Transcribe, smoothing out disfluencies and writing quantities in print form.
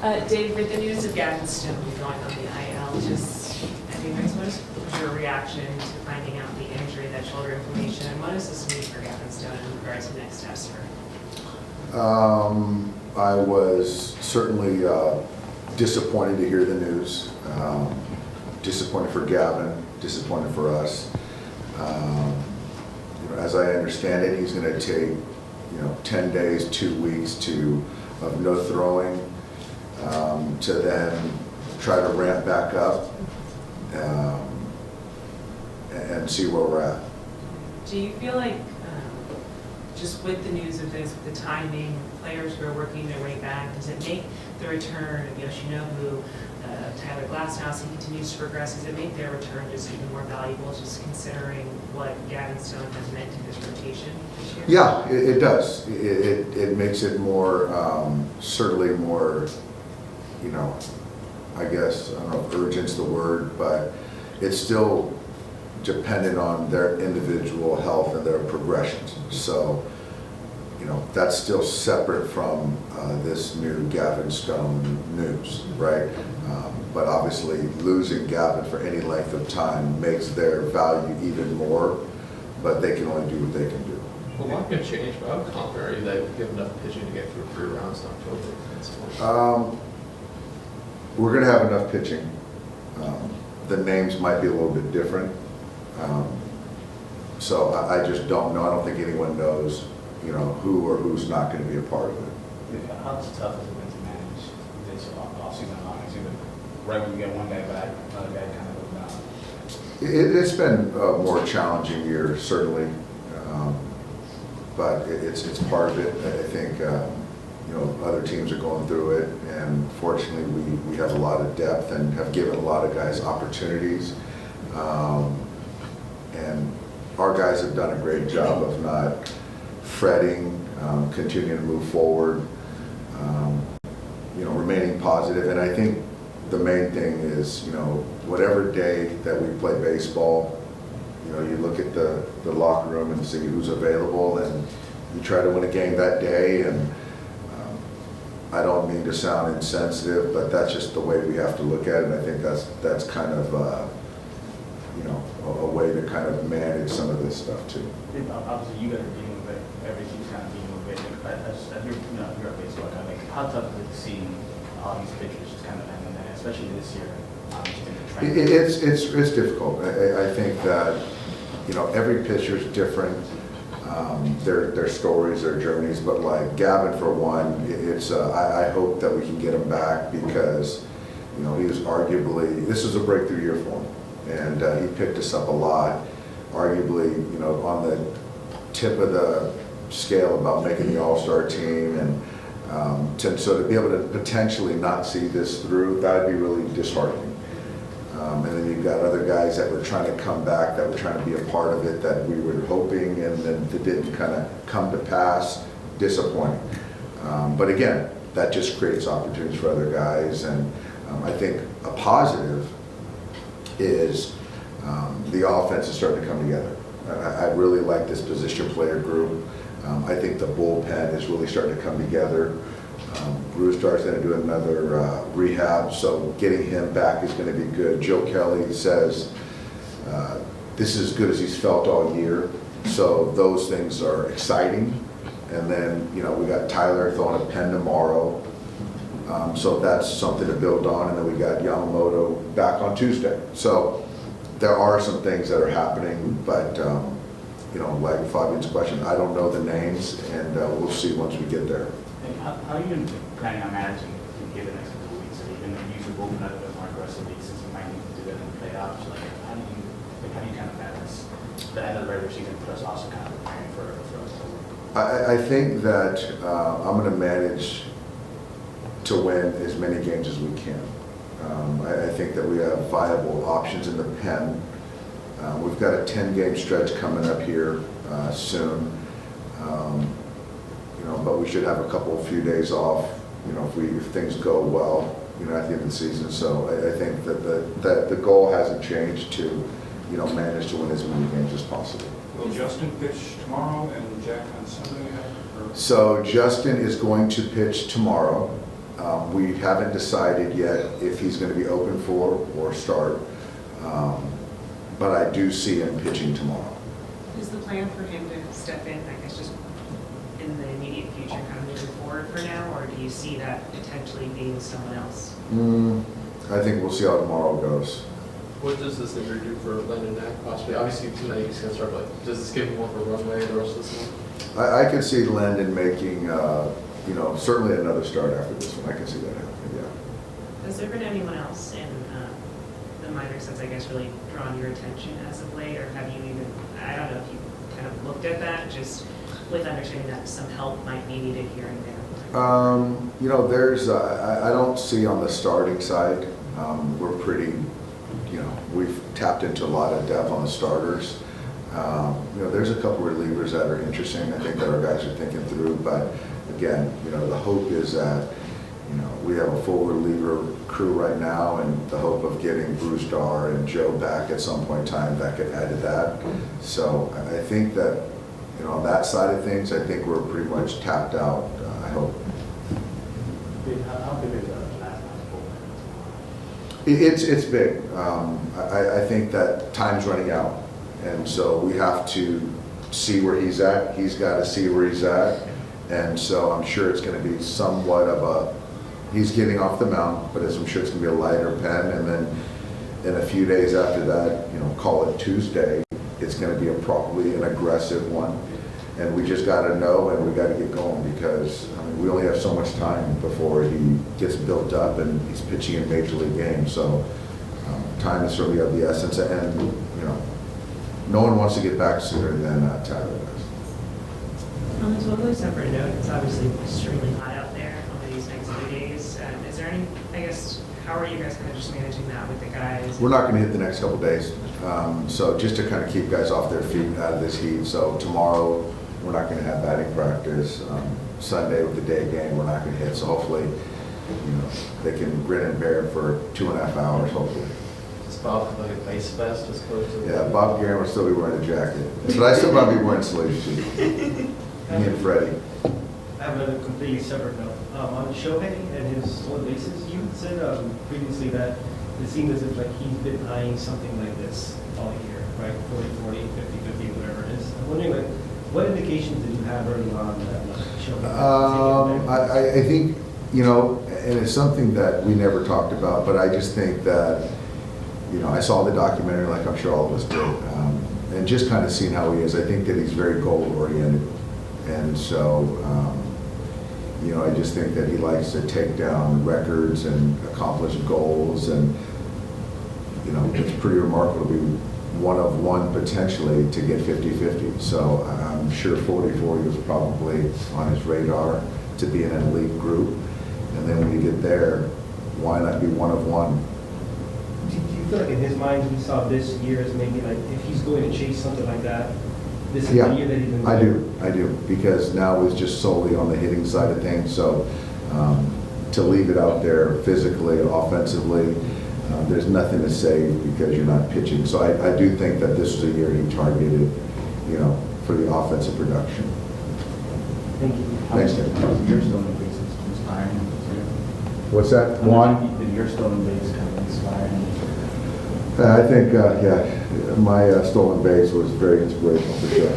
Dave, with the news of Gavin Stone going on the IL, what was your reaction to finding out the injury, that shoulder inflammation, and what does this mean for Gavin Stone in regards to next steps for him? I was certainly disappointed to hear the news. Disappointed for Gavin, disappointed for us. As I understand it, he's going to take 10 days, 2 weeks of no throwing to then try to ramp back up and see where we're at. Do you feel like, just with the news of this, with the timing, players who are working their way back, does it make the return of Yoshinobu, Tyler Glasnow, as he continues to progress, does it make their return just even more valuable, just considering what Gavin Stone has meant to this rotation this year? Yeah, it does. It makes it more, certainly more, I guess, I don't know if urgent's the word, but it's still dependent on their individual health and their progressions. So, that's still separate from this new Gavin Stone news, right? But obviously losing Gavin for any length of time makes their value even more, but they can only do what they can do. A lot can change, but how confident are you that you have enough pitching to get through 3 rounds in October? We're going to have enough pitching. The names might be a little bit different. So I just don't know. I don't think anyone knows, who or who's not going to be a part of it. How tough has it been to manage this off-season long? Right when you get one guy back, another guy kind of goes down. It's been a more challenging year, certainly, but it's part of it. I think other teams are going through it, and fortunately we have a lot of depth and have given a lot of guys opportunities, and our guys have done a great job of not fretting, continuing to move forward, remaining positive. And I think the main thing is, whatever day that we play baseball, you look at the locker room and see who's available, and you try to win a game that day. And I don't mean to sound insensitive, but that's just the way we have to look at it. I think that's kind of a way to kind of manage some of this stuff too. Obviously, you guys are dealing with it. Every team's kind of dealing with it. But as you're a baseball guy, how tough is it to see all these pitchers just kind of handling that, especially this year? It's difficult. I think that every pitcher is different. Their stories, their journeys, but like Gavin, for one, I hope that we can get him back, because he was arguably, this was a breakthrough year for him, and he picked us up a lot, arguably on the tip of the scale about making the All-Star team, and so to be able to potentially not see this through, that would be really disheartening. And then you've got other guys that were trying to come back, that were trying to be a part of it, that we were hoping, and then it didn't kind of come to pass. Disappointing. But again, that just creates opportunities for other guys. And I think a positive is the offense is starting to come together. I really like this position player group. I think the bullpen is really starting to come together. Brewster's going to do another rehab, so getting him back is going to be good. Joe Kelly says this is as good as he's felt all year, so those things are exciting. And then we got Tyler throwing a pen tomorrow, so that's something to build on. And then we got Yamamoto back on Tuesday. So there are some things that are happening, but like Fabian's question, I don't know the names, and we'll see once we get there. How are you planning on managing given the next couple of weeks? Are you going to use your bullpen a little bit more aggressively, since you might need to do that in the playoffs? How do you kind of balance the end of the regular season, plus also kind of preparing for October? I think that I'm going to manage to win as many games as we can. I think that we have viable options in the pen. We've got a 10-game stretch coming up here soon. But we should have a few days off, if things go well, at the end of the season. So I think that the goal hasn't changed to, manage to win as many games as possible. Will Justin pitch tomorrow and Jack on Sunday? So Justin is going to pitch tomorrow. We haven't decided yet if he's going to be open for or start, but I do see him pitching tomorrow. Is the plan for him to step in, I guess, just in the immediate future, kind of moving forward for now, or do you see that potentially being someone else? I think we'll see how tomorrow goes. What does this injury do for Landon Knack possibly? Obviously tonight he's going to start, but does this give him more of a runway the rest of this month? I could see Landon making, certainly another start after this one. I can see that happening, yeah. Has there been anyone else in the minors that's, I guess, really drawn your attention as of late, or have you even, I don't know if you kind of looked at that, just with understanding that some help might be needed here and there? I don't see on the starting side, we're pretty, we've tapped into a lot of depth on the starters. There's a couple relievers that are interesting, I think that our guys are thinking through, but again, the hope is that, we have a full reliever crew right now, and the hope of getting Bruce Dar and Joe back at some point in time that could add to that. So I think that, on that side of things, I think we're pretty much tapped out, I hope. How big is the last night's It's big. I think that time's running out, and so we have to see where he's at. He's got to see where he's at, and so I'm sure it's going to be somewhat of he's getting off the mound, but I'm sure it's going to be a lighter pen, and then in a few days after that, call it Tuesday, it's going to be probably an aggressive one, and we just got to know, and we got to get going, because we only have so much time before he gets built up and he's pitching in major league games. So time is certainly of the essence, and no one wants to get back sooner than Tyler does. On a totally separate note, it's obviously extremely hot out there over these next few days. Is there any, I guess, how are you guys kind of just managing that with the guys? We're not going to hit the next couple days, so just to kind of keep guys off their feet out of this heat. So tomorrow we're not going to have batting practice. Sunday with the day game we're not going to hit. So hopefully, they can grin and bear it for 2.5 hours. Hopefully. Does Bob have like a face vest as opposed to? Yeah, Bob Guerin will still be wearing a jacket, but I still might be wearing sleeves too. Me and Freddie. I have another completely separate note. On Shohei and his stolen bases, you said previously that it seemed as if he's been eyeing something like this all year, right? 40-40, 50-50, whatever it is. I'm wondering, what indications did you have early on that Shohei? I think, and it's something that we never talked about, but I just think that, I saw the documentary like I'm sure all of us did, and just kind of seeing how he is. I think that he's very goal-oriented, and so, I just think that he likes to take down records and accomplish goals, and, it's pretty remarkable to be one of one potentially to get 50-50. So I'm sure 40-40 was probably on his radar to be in an elite group. And then when you get there, why not be one of one? Do you feel like in his mind he saw this year as maybe if he's going to chase something like that, this is the year that he's been I do, because now it's just solely on the hitting side of things. So to leave it out there physically, offensively, there's nothing to say because you're not pitching. So I do think that this was a year he targeted, for the offensive production. Thank you. Thanks, Tim. Your stolen base is inspiring. What's that? Juan? Did your stolen base kind of inspiring? I think, my stolen base was very inspirational for sure.